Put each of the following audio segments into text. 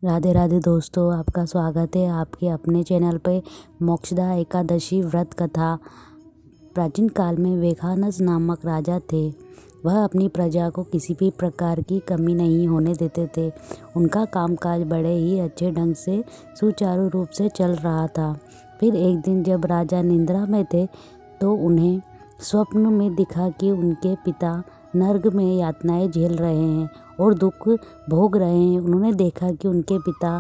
राधे राधे दोस्तों, आपका स्वागत है आपके अपने चैनल पे मोक्षदा एकादशी व्रत कथा। प्राचीन काल में वेखानस नामक राजा थे। वह अपनी प्रजा को किसी भी प्रकार की कमी नहीं होने देते थे। उनका कामकाज बड़े ही अच्छे ढंग से सुचारू रूप से चल रहा था। फिर एक दिन जब राजा निद्रा में थे तो उन्हें स्वप्न में दिखा कि उनके पिता नर्क में यातनाएं झेल रहे हैं और दुख भोग रहे हैं। उन्होंने देखा कि उनके पिता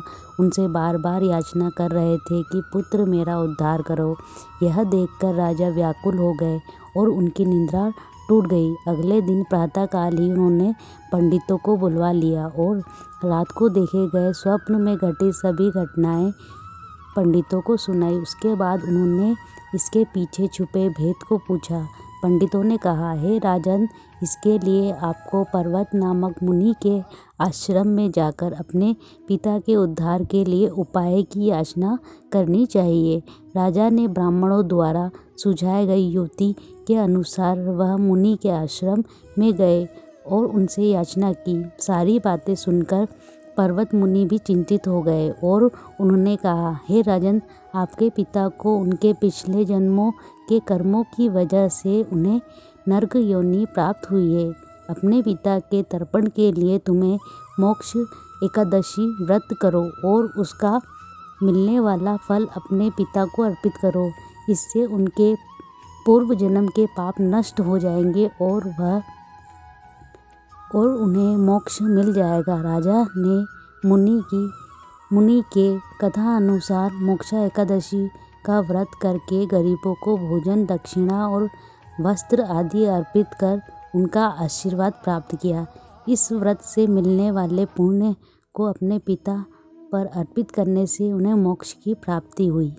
उनसे बार बार याचना कर रहे थे कि पुत्र मेरा उद्धार करो। यह देखकर राजा व्याकुल हो गए और उनकी निद्रा टूट गई। अगले दिन प्रातःकाल ही उन्होंने पंडितों को बुलवा लिया और रात को देखे गए स्वप्न में घटी सभी घटनाएं पंडितों को सुनाई। उसके बाद उन्होंने इसके पीछे छुपे भेद को पूछा। पंडितों ने कहा, हे राजन, इसके लिए आपको पर्वत नामक मुनि के आश्रम में जाकर अपने पिता के उद्धार के लिए उपाय की याचना करनी चाहिए। राजा ने ब्राह्मणों द्वारा सुझाई गई युक्ति के अनुसार वह मुनि के आश्रम में गए और उनसे याचना की। सारी बातें सुनकर पर्वत मुनि भी चिंतित हो गए और उन्होंने कहा, हे राजन, आपके पिता को उनके पिछले जन्मों के कर्मों की वजह से उन्हें नर्क योनि प्राप्त हुई है। अपने पिता के तर्पण के लिए तुम्हें मोक्ष एकादशी व्रत करो और उसका मिलने वाला फल अपने पिता को अर्पित करो। इससे उनके पूर्व जन्म के पाप नष्ट हो जाएंगे और उन्हें मोक्ष मिल जाएगा। राजा ने मुनि के कथा अनुसार मोक्षा एकादशी का व्रत करके गरीबों को भोजन, दक्षिणा और वस्त्र आदि अर्पित कर उनका आशीर्वाद प्राप्त किया। इस व्रत से मिलने वाले पुण्य को अपने पिता पर अर्पित करने से उन्हें मोक्ष की प्राप्ति हुई।